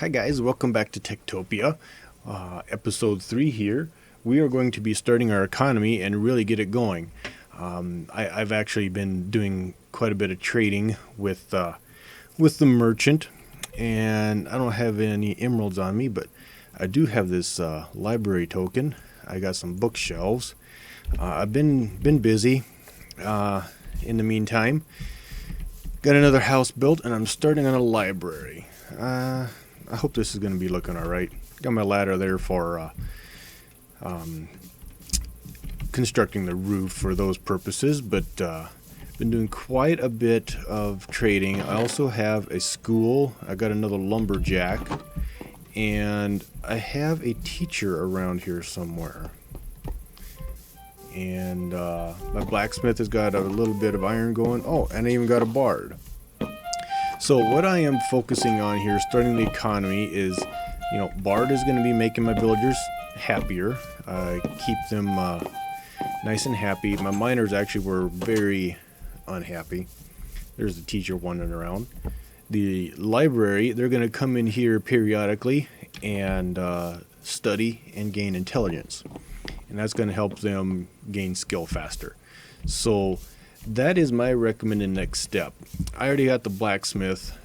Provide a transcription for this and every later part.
Hi guys, welcome back to TekTopia, episode 3 here. We are going to be starting our economy and really get it going. I've actually been doing quite a bit of trading with the merchant, and I don't have any emeralds on me, but I do have this library token. I got some bookshelves. I've been busy in the meantime. Got another house built, and I'm starting on a library. I hope this is going to be looking alright. Got my ladder there for constructing the roof for those purposes, but been doing quite a bit of trading. I also have a school. I got another lumberjack, and I have a teacher around here somewhere. And my blacksmith has got a little bit of iron going. Oh, and I even got a bard. So what I am focusing on here, starting the economy, is, bard is going to be making my villagers happier, keep them nice and happy. My miners actually were very unhappy. There's the teacher wandering around. The library, they're going to come in here periodically and study and gain intelligence. And that's going to help them gain skill faster. So that is my recommended next step. I already got the blacksmith.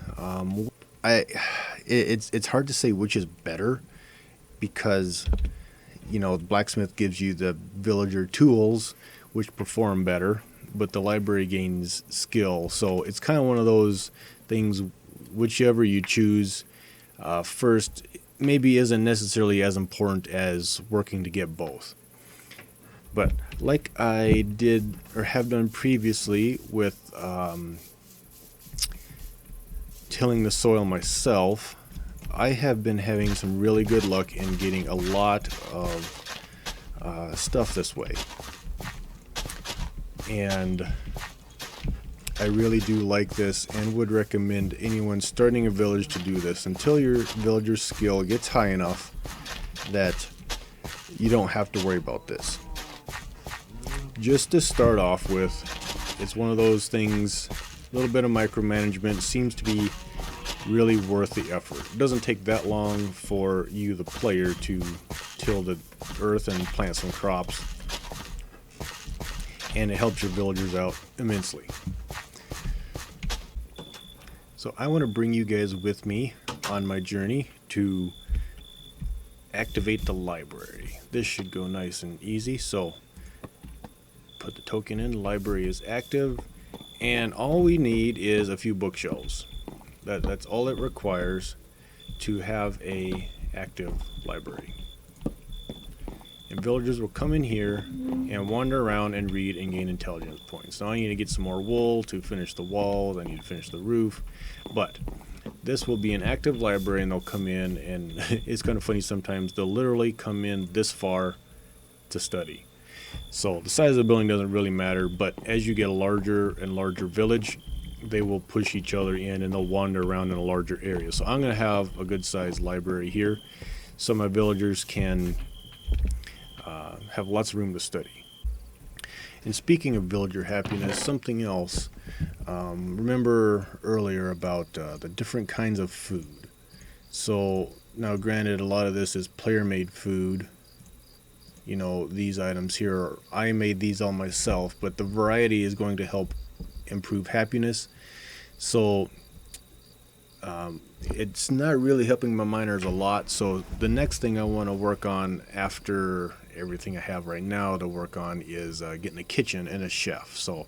It's hard to say which is better, because the blacksmith gives you the villager tools which perform better, but the library gains skill. So it's kind of one of those things, whichever you choose first maybe isn't necessarily as important as working to get both. But like I did or have done previously with tilling the soil myself, I have been having some really good luck in getting a lot of stuff this way. And I really do like this and would recommend anyone starting a village to do this until your villager's skill gets high enough that you don't have to worry about this. Just to start off with, it's one of those things, a little bit of micromanagement seems to be really worth the effort. It doesn't take that long for you, the player, to till the earth and plant some crops, and it helps your villagers out immensely. So I want to bring you guys with me on my journey to activate the library. This should go nice and easy. So put the token in, library is active, and all we need is a few bookshelves. That's all it requires to have a active library. And villagers will come in here and wander around and read and gain intelligence points. Now I need to get some more wool to finish the walls, I need to finish the roof, but this will be an active library, and they'll come in, and it's kind of funny sometimes, they'll literally come in this far to study. So the size of the building doesn't really matter, but as you get a larger and larger village, they will push each other in and they'll wander around in a larger area. So I'm going to have a good sized library here so my villagers can have lots of room to study. And speaking of villager happiness, something else, remember earlier about the different kinds of food. So now granted, a lot of this is player made food. These items here, I made these all myself, but the variety is going to help improve happiness. So it's not really helping my miners a lot. So the next thing I want to work on after everything I have right now to work on is getting a kitchen and a chef. So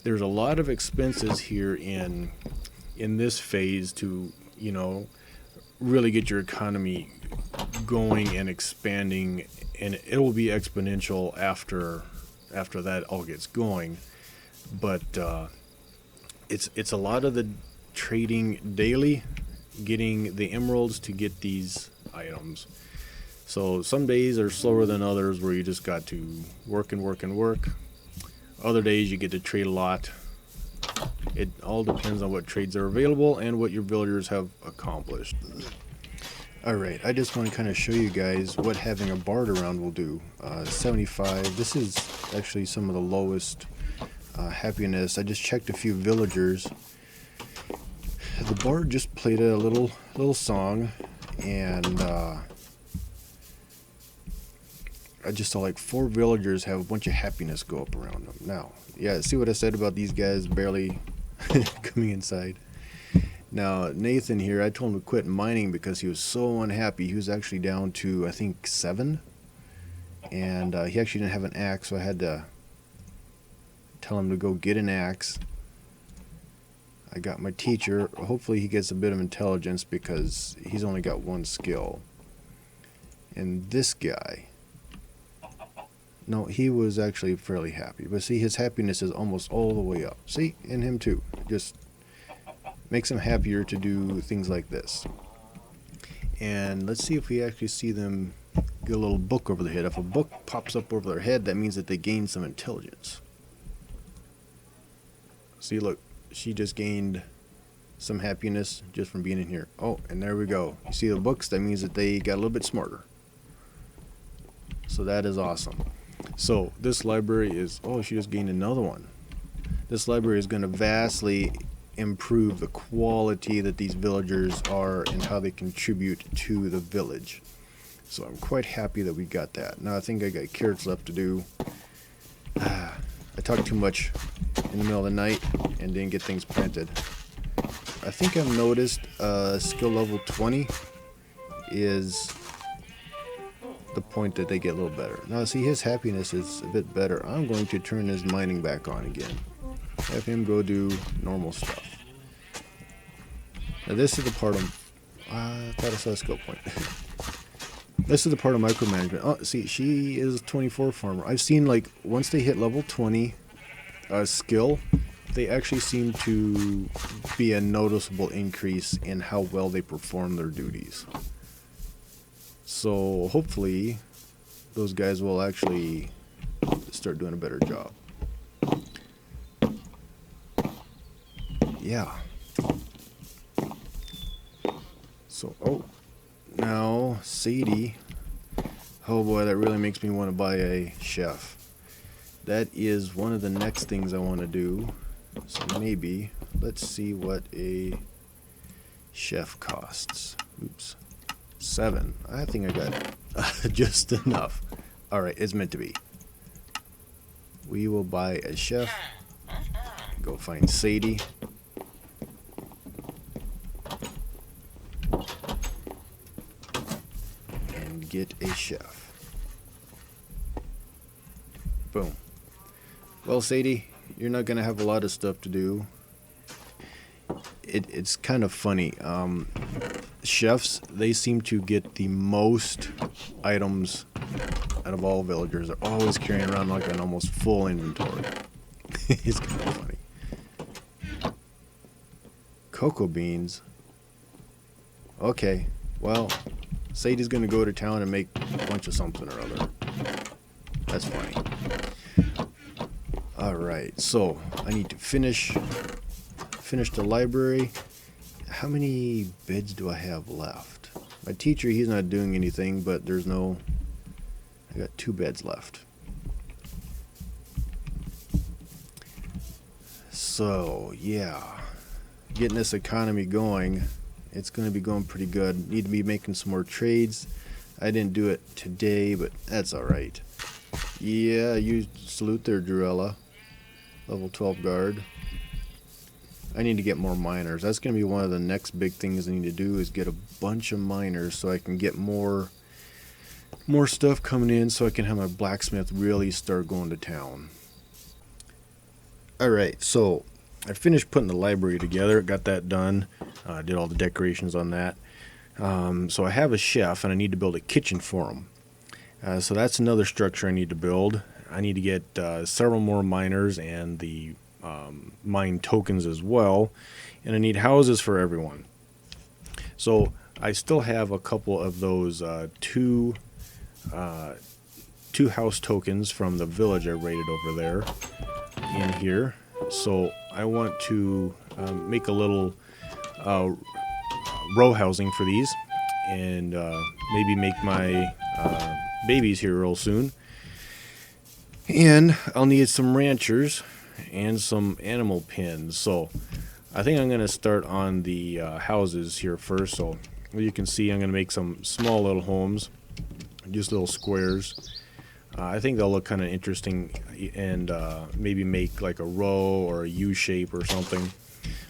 there's a lot of expenses here in this phase to really get your economy going and expanding, and it will be exponential after that all gets going. But it's a lot of the trading daily, getting the emeralds to get these items. So some days are slower than others, where you just got to work and work and work. Other days you get to trade a lot. It all depends on what trades are available and what your villagers have accomplished. Alright, I just want to kind of show you guys what having a bard around will do. 75, this is actually some of the lowest happiness. I just checked a few villagers. The bard just played a little song, and I just saw like 4 villagers have a bunch of happiness go up around them. Now, yeah, see what I said about these guys barely coming inside? Now, Nathan here, I told him to quit mining because he was so unhappy. He was actually down to, I think, 7. And he actually didn't have an axe, so I had to tell him to go get an axe. I got my teacher. Hopefully he gets a bit of intelligence because he's only got 1 skill. And this guy, no, he was actually fairly happy. But see, his happiness is almost all the way up. See, and him too. Just makes him happier to do things like this. And let's see if we actually see them get a little book over their head. If a book pops up over their head, that means that they gain some intelligence. See, look, she just gained some happiness just from being in here. Oh, and there we go. You see the books? That means that they got a little bit smarter. So that is awesome. So this library is, oh, she just gained another one. This library is going to vastly improve the quality that these villagers are and how they contribute to the village. So I'm quite happy that we got that. Now I think I got carrots left to do. I talked too much in the middle of the night and didn't get things planted. I think I've noticed skill level 20 is the point that they get a little better. Now see, his happiness is a bit better. I'm going to turn his mining back on again. Have him go do normal stuff. Now this is the part of... I thought I saw a skill point. This is the part of micromanagement. Oh, see, she is a 24 farmer. I've seen, like, once they hit level 20 skill, they actually seem to be a noticeable increase in how well they perform their duties. So hopefully those guys will actually start doing a better job. Yeah. So, oh, now Sadie. Oh boy, that really makes me want to buy a chef. That is one of the next things I want to do. So maybe, let's see what a chef costs. Oops. 7. I think I got just enough. Alright, it's meant to be. We will buy a chef. Go find Sadie. And get a chef. Boom. Well, Sadie, you're not going to have a lot of stuff to do. It's kind of funny. Chefs, they seem to get the most items out of all villagers. They're always carrying around like an almost full inventory. It's kind of funny. Cocoa beans. Okay, well, Sadie's going to go to town and make a bunch of something or other. That's funny. Alright, so I need to finish the library. How many beds do I have left? My teacher, he's not doing anything, but there's no... I got 2 beds left. So, yeah. Getting this economy going, it's going to be going pretty good. Need to be making some more trades. I didn't do it today, but that's alright. Yeah, you salute there, Druella. Level 12 guard. I need to get more miners. That's going to be one of the next big things I need to do, is get a bunch of miners so I can get more stuff coming in, so I can have my blacksmith really start going to town. Alright, so I finished putting the library together. Got that done. Did all the decorations on that. So I have a chef, and I need to build a kitchen for him. So that's another structure I need to build. I need to get several more miners and the mine tokens as well, and I need houses for everyone. So I still have a couple of those two house tokens from the village I raided over there in here. So I want to make a little row housing for these, and maybe make my babies here real soon. And I'll need some ranchers and some animal pens. So I think I'm going to start on the houses here first. So you can see, I'm going to make some small little homes, just little squares. I think they'll look kind of interesting, and maybe make like a row or a U shape or something.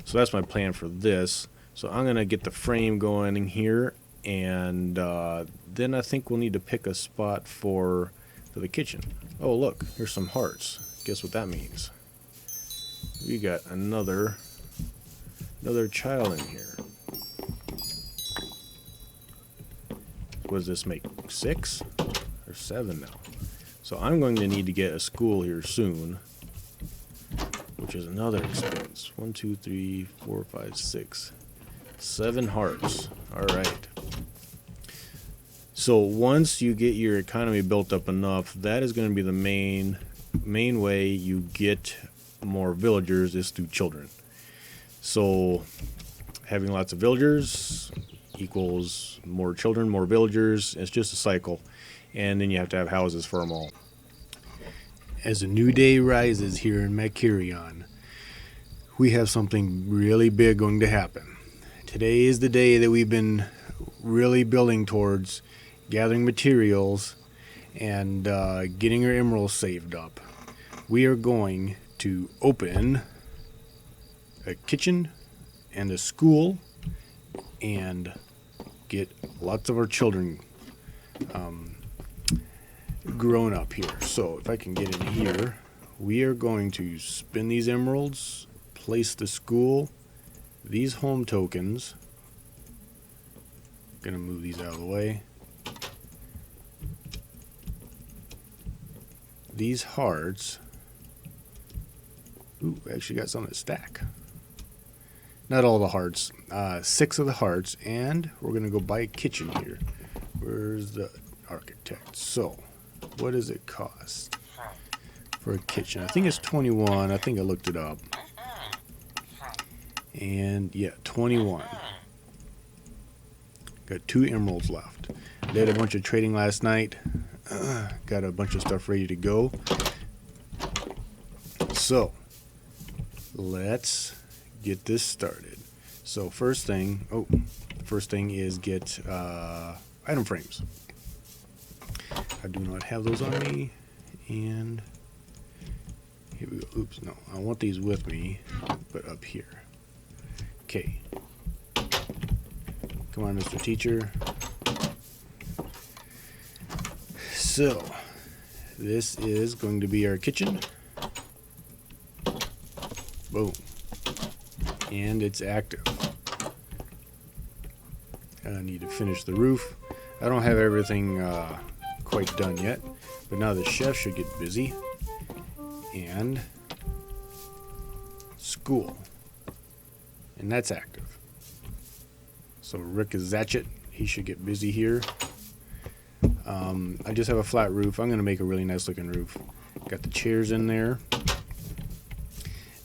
So that's my plan for this. So I'm going to get the frame going in here, and then I think we'll need to pick a spot for the kitchen. Oh, look, here's some hearts. Guess what that means? We got another child in here. What does this make? 6 or 7 now? So I'm going to need to get a school here soon, which is another expense. 1, 2, 3, 4, 5, 6, 7 hearts. All right. So once you get your economy built up enough, that is going to be the main way you get more villagers is through children. So having lots of villagers equals more children, more villagers. It's just a cycle. And then you have to have houses for them all. As a new day rises here in Makion, we have something really big going to happen. Today is the day that we've been really building towards, gathering materials and getting our emeralds saved up. We are going to open a kitchen and a school and get lots of our children grown up here. So if I can get in here, we are going to spin these emeralds, place the school, these home tokens. Gonna move these out of the way. These hearts. Ooh, we actually got some that stack. Not all the hearts. 6 of the hearts, and we're gonna go buy a kitchen here. Where's the architect? So, what does it cost for a kitchen? I think it's 21. I think I looked it up. And yeah, 21. Got 2 emeralds left. Did a bunch of trading last night. Got a bunch of stuff ready to go. So, let's get this started. So first thing is get item frames. I do not have those on me, and here we go. Oops, no, I want these with me, but up here. Okay. Come on, Mr. Teacher. So, this is going to be our kitchen. Boom. And it's active. I need to finish the roof. I don't have everything quite done yet, but now the chef should get busy. And school. And that's active. So Rick is Zatchet. He should get busy here. I just have a flat roof. I'm going to make a really nice looking roof. Got the chairs in there.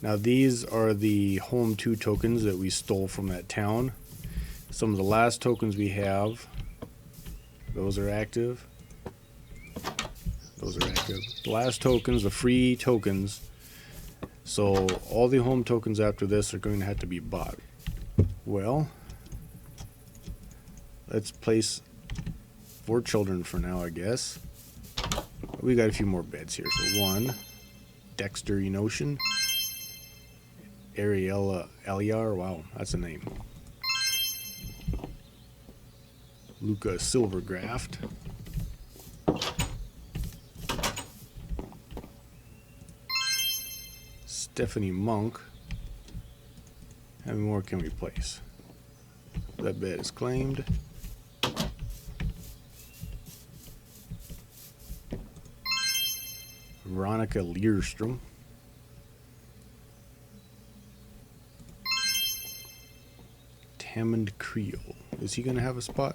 Now these are the home 2 tokens that we stole from that town. Some of the last tokens we have, those are active. Those are active. The last tokens, the free tokens. So all the home tokens after this are going to have to be bought. Well, let's place 4 children for now, I guess. We got a few more beds here. So 1, Dexter Enotion. Ariella Eliar, wow, that's a name. Luca Silvergraft. Stephanie Monk. How many more can we place? That bed is claimed. Veronica Learstrom. Hammond Creole. Is he going to have a spot?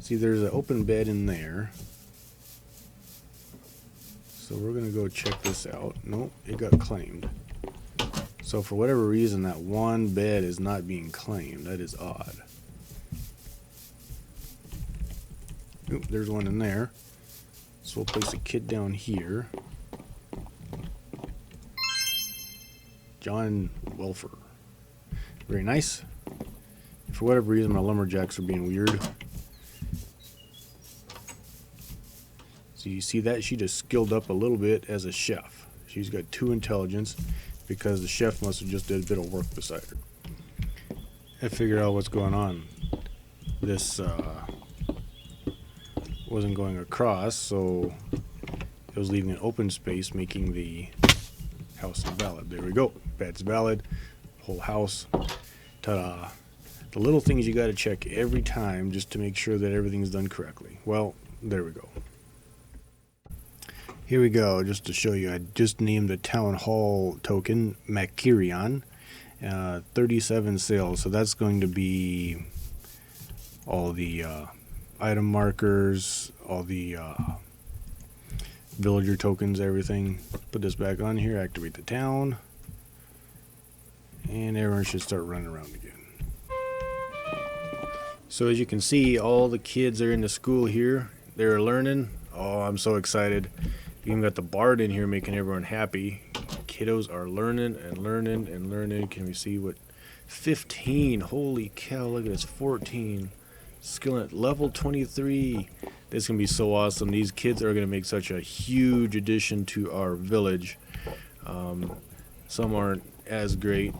See, there's an open bed in there. So we're going to go check this out. Nope, it got claimed. So for whatever reason, that one bed is not being claimed. That is odd. Oop, there's one in there. So we'll place a kid down here. John Welfer. Very nice. For whatever reason, my lumberjacks are being weird. So you see that? She just skilled up a little bit as a chef. She's got 2 intelligence because the chef must have just did a bit of work beside her. I figured out what's going on. This wasn't going across, so it was leaving an open space, making the house invalid. There we go. That's valid. Whole house. Ta-da. The little things you got to check every time just to make sure that everything's done correctly. Well, there we go. Here we go, just to show you. I just named the town hall token Makion. 37 sales, so that's going to be all the item markers, all the villager tokens, everything. Put this back on here, activate the town, and everyone should start running around again. So as you can see, all the kids are in the school here. They're learning. Oh, I'm so excited. You even got the bard in here making everyone happy. Kiddos are learning and learning and learning. Can we see what? 15. Holy cow, look at this. 14. Skill at level 23. This is going to be so awesome. These kids are going to make such a huge addition to our village. Some aren't as great.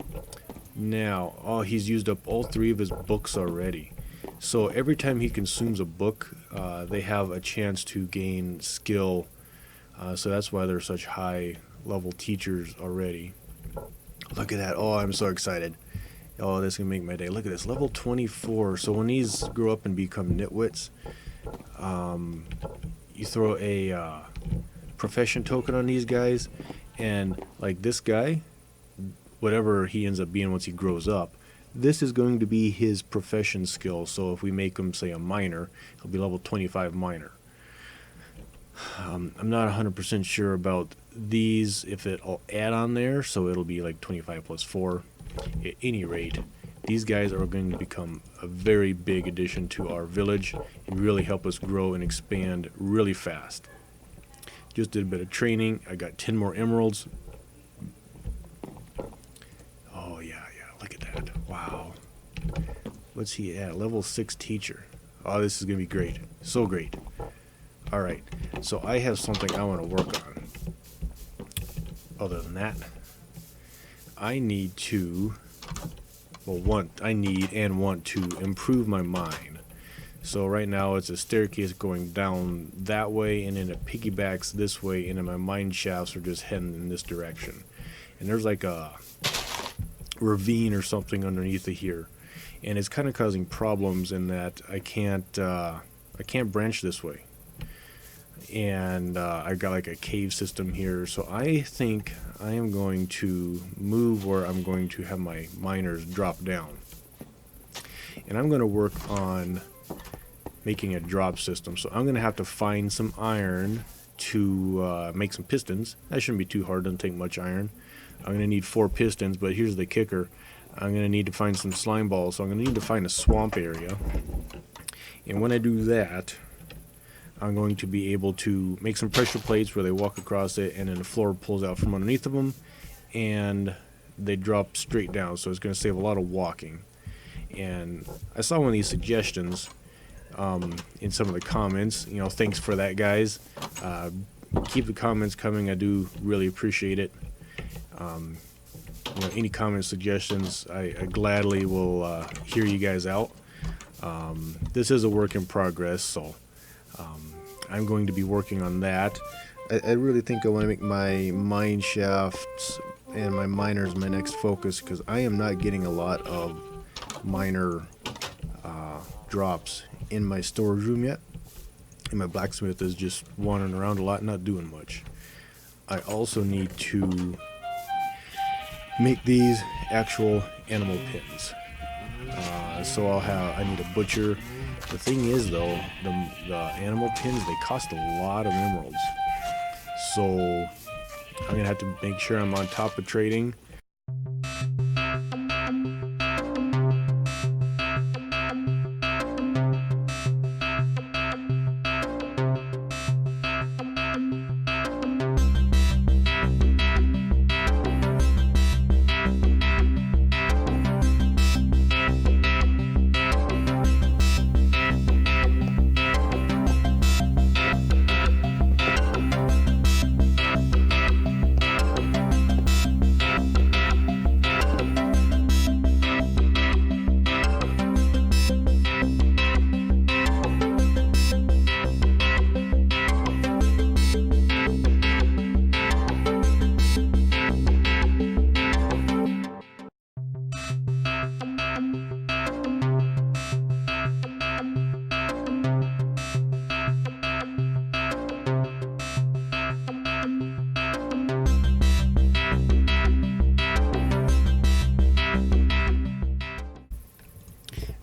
Now, oh, he's used up all 3 of his books already. So every time he consumes a book, they have a chance to gain skill. So that's why they're such high level teachers already. Look at that. Oh, I'm so excited. Oh, this is going to make my day. Look at this. Level 24. So when these grow up and become nitwits, you throw a profession token on these guys. And like this guy, whatever he ends up being once he grows up, this is going to be his profession skill. So if we make him, say, a miner, he'll be level 25 miner. I'm not 100% sure about these, if it'll add on there, so it'll be like 25 plus 4. At any rate, these guys are going to become a very big addition to our village and really help us grow and expand really fast. Just did a bit of training. I got 10 more emeralds. Oh, yeah, look at that. Wow. What's he at? Level 6 teacher. Oh, this is going to be great. So great. Alright, so I have something I want to work on. Other than that, I need to, I need and want to improve my mine. So right now it's a staircase going down that way, and then it piggybacks this way, and then my mine shafts are just heading in this direction. And there's like a ravine or something underneath of here, and it's kind of causing problems in that I can't branch this way. And I've got like a cave system here, so I think I am going to move where I'm going to have my miners drop down, and I'm going to work on making a drop system. So I'm going to have to find some iron to make some pistons. That shouldn't be too hard, doesn't take much iron. I'm going to need 4 pistons, but here's the kicker. I'm going to need to find some slime balls, so I'm going to need to find a swamp area, and when I do that, I'm going to be able to make some pressure plates where they walk across it, and then the floor pulls out from underneath of them, and they drop straight down, so it's going to save a lot of walking. And I saw one of these suggestions in some of the comments. You know, thanks for that, guys. Keep the comments coming. I do really appreciate it. You know, any comment suggestions, I gladly will hear you guys out. This is a work in progress, so I'm going to be working on that. I really think I want to make my mine shafts and my miners my next focus, because I am not getting a lot of miner drops in my storage room yet, and my blacksmith is just wandering around a lot, not doing much. I also need to make these actual animal pins. So I need a butcher. The thing is, though, the animal pins, they cost a lot of emeralds. So I'm going to have to make sure I'm on top of trading.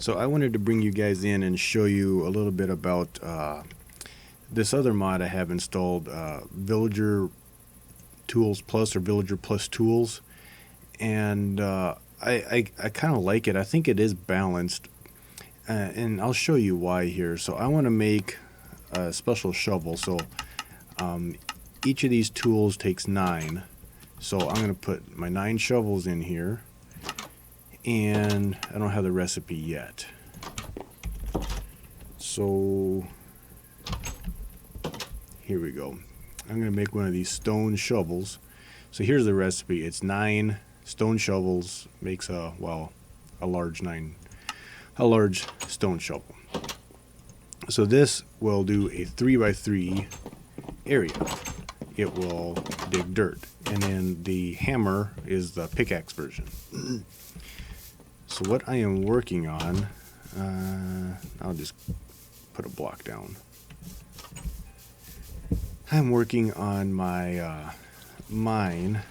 So I wanted to bring you guys in and show you a little bit about this other mod I have installed, Villager Tools Plus or Villager Plus Tools, and I kind of like it. I think it is balanced, and I'll show you why here. So I want to make a special shovel. So each of these tools takes 9. So I'm going to put my 9 shovels in here, and I don't have the recipe yet. So here we go. I'm going to make one of these stone shovels. So here's the recipe. It's 9 stone shovels makes a large stone shovel. So this will do a 3x3 area. It will dig dirt, and then the hammer is the pickaxe version. So what I am working on, I'll just put a block down. I'm working on my mine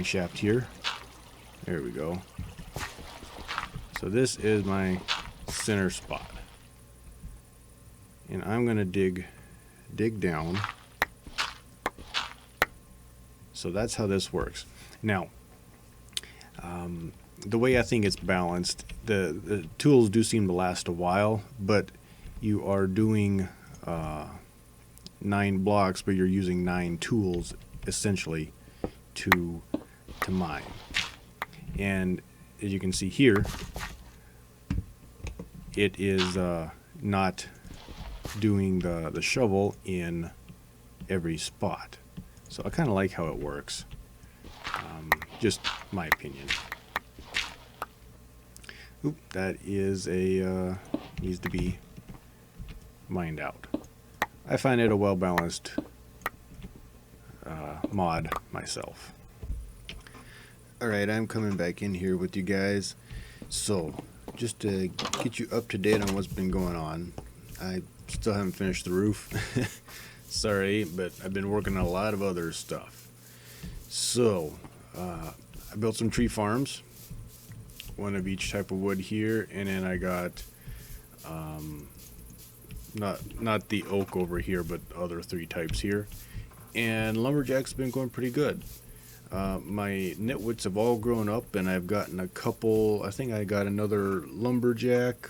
shaft here. There we go. So this is my center spot, and I'm gonna dig down. So that's how this works. Now, the way I think it's balanced, the tools do seem to last a while, but you are doing 9 blocks, but you're using 9 tools essentially to mine. And as you can see here, it is not doing the shovel in every spot. So I kind of like how it works. Just my opinion. Oop, that is a needs to be mined out. I find it a well balanced mod myself. Alright, I'm coming back in here with you guys. So just to get you up to date on what's been going on, I still haven't finished the roof. Sorry, but I've been working on a lot of other stuff. So I built some tree farms, one of each type of wood here, and then I got not the oak over here, but other 3 types here. And lumberjack's been going pretty good. My nitwits have all grown up, and I've gotten a couple. I think I got another lumberjack,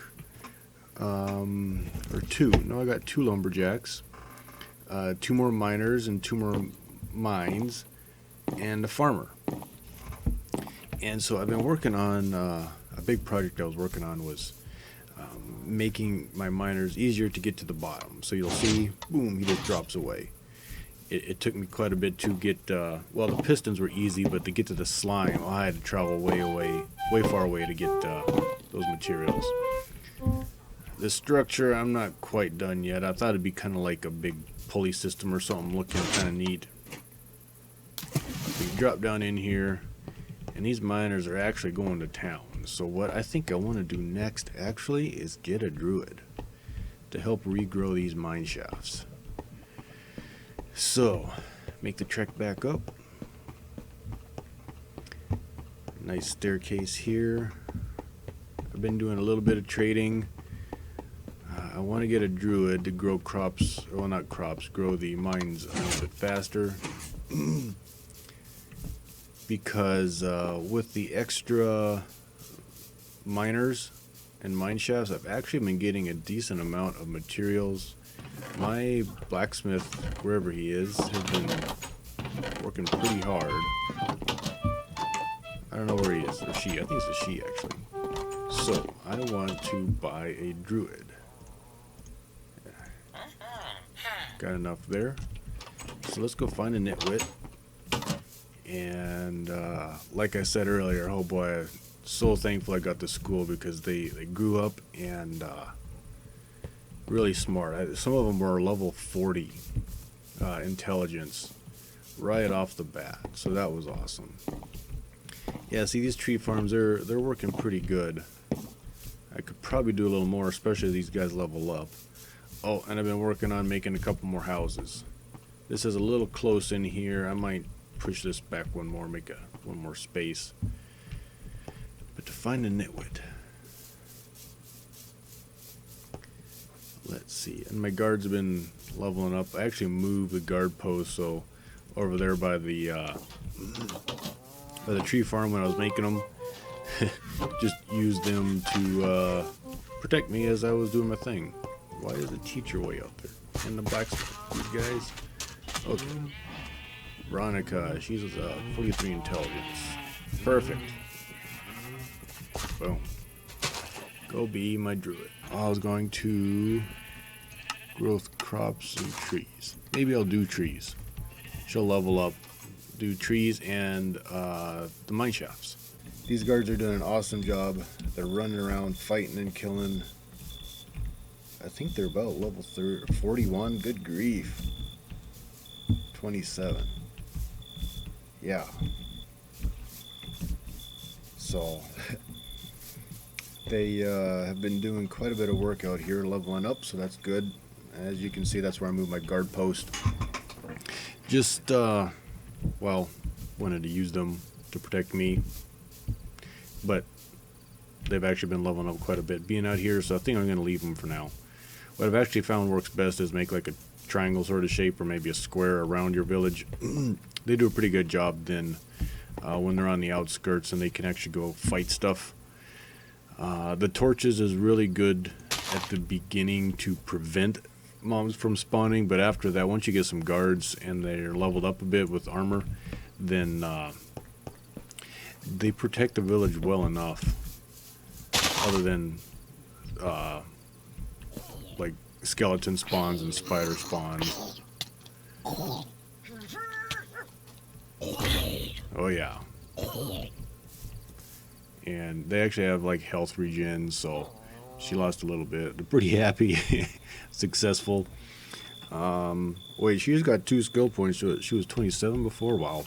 or 2. No, I got 2 lumberjacks, 2 more miners, and 2 more mines, and a farmer. And so I've been working on a big project I was working on was making my miners easier to get to the bottom. So you'll see, boom, he just drops away. It took me quite a bit to get, well, the pistons were easy, but to get to the slime, I had to travel way far away to get those materials. The structure, I'm not quite done yet. I thought it'd be kind of like a big pulley system or something, looking kind of neat. So you drop down in here, and these miners are actually going to town. So what I think I want to do next, actually, is get a druid to help regrow these mine shafts. So, make the trek back up. Nice staircase here. I've been doing a little bit of trading. I want to get a druid to grow crops, well, not crops, grow the mines a little bit faster. Because with the extra miners and mine shafts, I've actually been getting a decent amount of materials. My blacksmith, wherever he is, has been working pretty hard. I don't know where he is, or she. I think it's a she, actually. So, I want to buy a druid. Got enough there. So let's go find a nitwit. And like I said earlier, oh boy, I'm so thankful I got to school, because they grew up and really smart. Some of them were level 40 intelligence right off the bat, so that was awesome. Yeah, see, these tree farms, they're working pretty good. I could probably do a little more, especially as these guys level up. Oh, and I've been working on making a couple more houses. This is a little close in here. I might push this back one more, make one more space. But to find a nitwit. Let's see. And my guards have been leveling up. I actually moved the guard post, so over there by the tree farm when I was making them, just used them to protect me as I was doing my thing. Why is the teacher way out there? And the blacksmith. These guys. Okay. Veronica, she's 43 intelligence. Perfect. Boom. Go be my druid. I was going to growth crops and trees. Maybe I'll do trees. She'll level up. Do trees and the mine shafts. These guards are doing an awesome job. They're running around fighting and killing. I think they're about level 41. Good grief. 27. Yeah. So they have been doing quite a bit of work out here, leveling up, so that's good. As you can see, that's where I moved my guard post. Just, well, wanted to use them to protect me, but they've actually been leveling up quite a bit being out here, so I think I'm going to leave them for now. What I've actually found works best is make like a triangle sort of shape or maybe a square around your village. They do a pretty good job then when they're on the outskirts and they can actually go fight stuff. The torches is really good at the beginning to prevent mobs from spawning, but after that, once you get some guards and they're leveled up a bit with armor, then they protect the village well enough, other than like skeleton spawns and spider spawns. Oh yeah. And they actually have like health regen, so she lost a little bit. They're pretty happy. Successful. Wait, she's got 2 skill points. She was 27 before. Wow.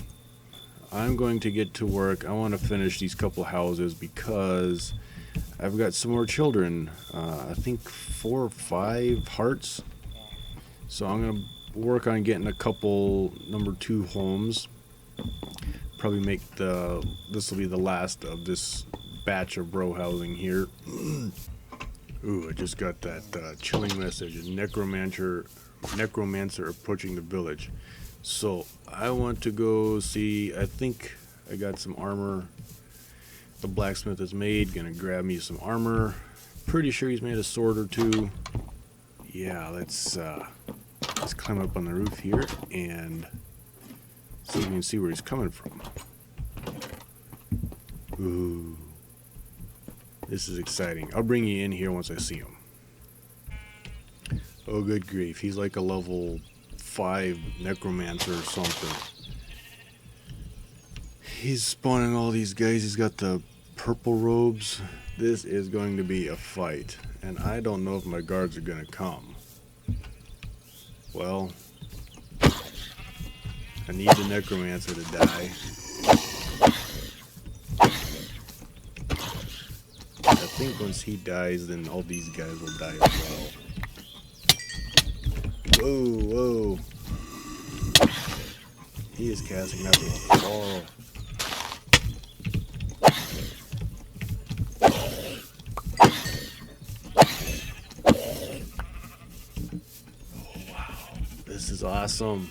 I'm going to get to work. I want to finish these couple houses because I've got some more children. I think 4 or 5 hearts. So I'm going to work on getting a couple number 2 homes. Probably make this will be the last of this batch of bro housing here. Ooh, I just got that chilling message. Necromancer approaching the village. So I want to go see. I think I got some armor the blacksmith has made. Gonna grab me some armor. Pretty sure he's made a sword or 2. Yeah, let's climb up on the roof here and so we can see where he's coming from. Ooh. This is exciting. I'll bring you in here once I see him. Oh, good grief. He's like a level 5 necromancer or something. He's spawning all these guys. He's got the purple robes. This is going to be a fight. And I don't know if my guards are going to come. Well, I need the necromancer to die. I think once he dies, then all these guys will die as well. Whoa, whoa. He is casting out the ball. Oh, wow. This is awesome.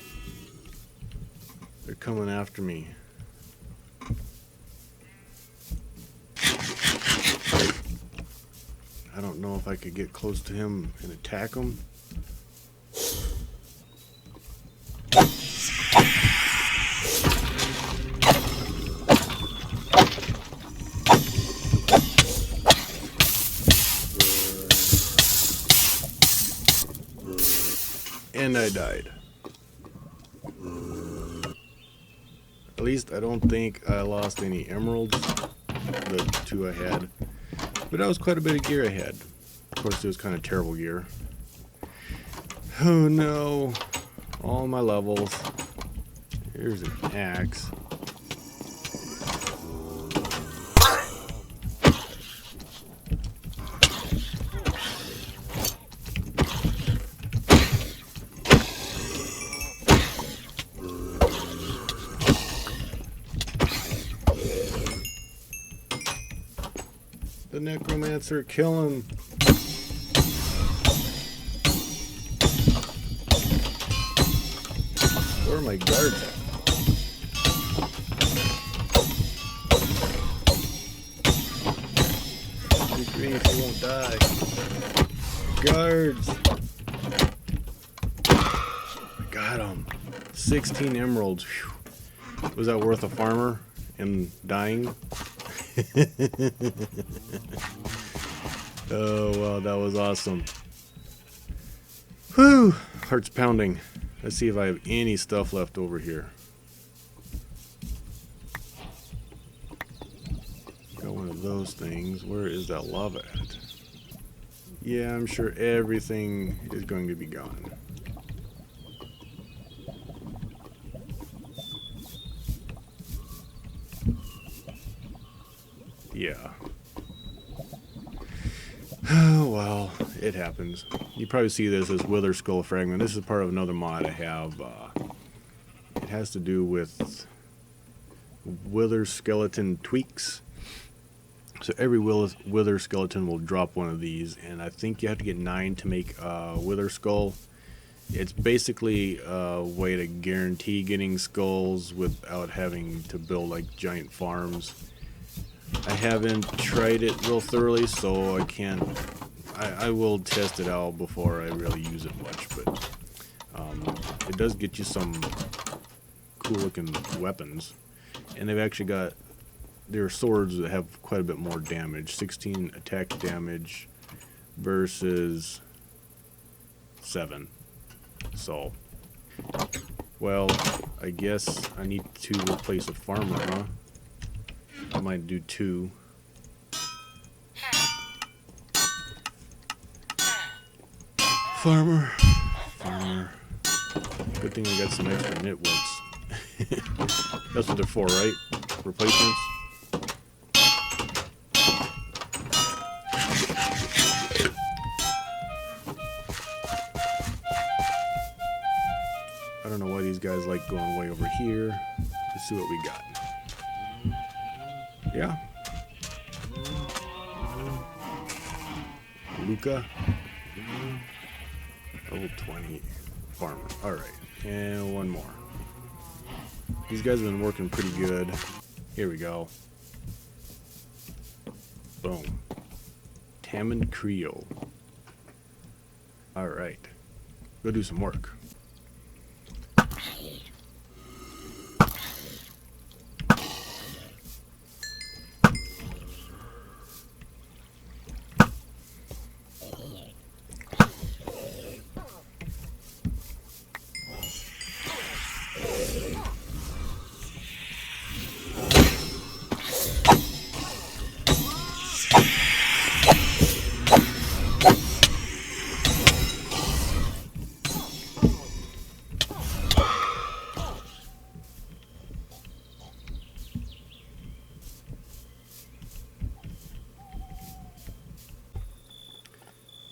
They're coming after me. I don't know if I could get close to him and attack him. And I died. At least I don't think I lost any emeralds, the 2 I had. But that was quite a bit of gear I had. Of course, it was kind of terrible gear. Oh no. All my levels. Here's an axe. The necromancer, kill him. Where are my guards at? Good grief, he won't die. Guards! Got him. 16 emeralds. Whew. Was that worth a farmer and dying? Oh, wow, that was awesome. Whew! Heart's pounding. Let's see if I have any stuff left over here. Got one of those things. Where is that lava at? Yeah, I'm sure everything is going to be gone. Yeah. Oh, well, it happens. You probably see this as Wither Skull Fragment. This is part of another mod I have. It has to do with Wither Skeleton tweaks. So every Wither Skeleton will drop one of these, and I think you have to get 9 to make a Wither Skull. It's basically a way to guarantee getting skulls without having to build like giant farms. I haven't tried it real thoroughly, so I can't. I will test it out before I really use it much, but it does get you some cool looking weapons, and they've actually got their swords that have quite a bit more damage. 16 attack damage versus 7. So, well, I guess I need to replace a farmer, huh? I might do 2. Farmer. Good thing I got some extra nitwits. That's what they're for, right? Replacements. I don't know why these guys like going way over here. Let's see what we got. Yeah. Luca. Level 20. Farmer. Alright. And one more. These guys have been working pretty good. Here we go. Boom. Tamman Creole. Alright. Go do some work.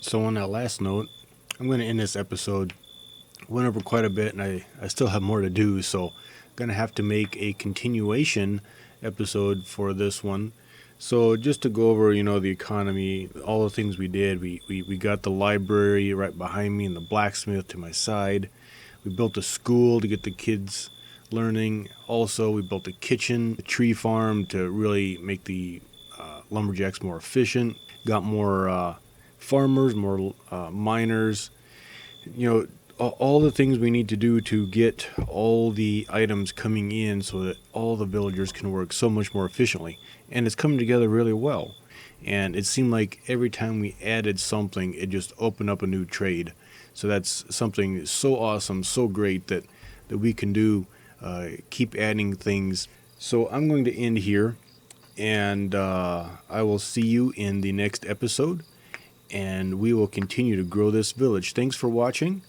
So on that last note, I'm going to end this episode. Went over quite a bit, and I still have more to do, so I'm going to have to make a continuation episode for this one. So just to go over, the economy, all the things we did. We got the library right behind me and the blacksmith to my side. We built a school to get the kids learning. Also, we built a kitchen, a tree farm to really make the lumberjacks more efficient. Got more farmers, more miners, all the things we need to do to get all the items coming in so that all the villagers can work so much more efficiently. And it's coming together really well. And it seemed like every time we added something, it just opened up a new trade. So that's something so awesome, so great that we can do, keep adding things. So I'm going to end here, and I will see you in the next episode. And we will continue to grow this village. Thanks for watching.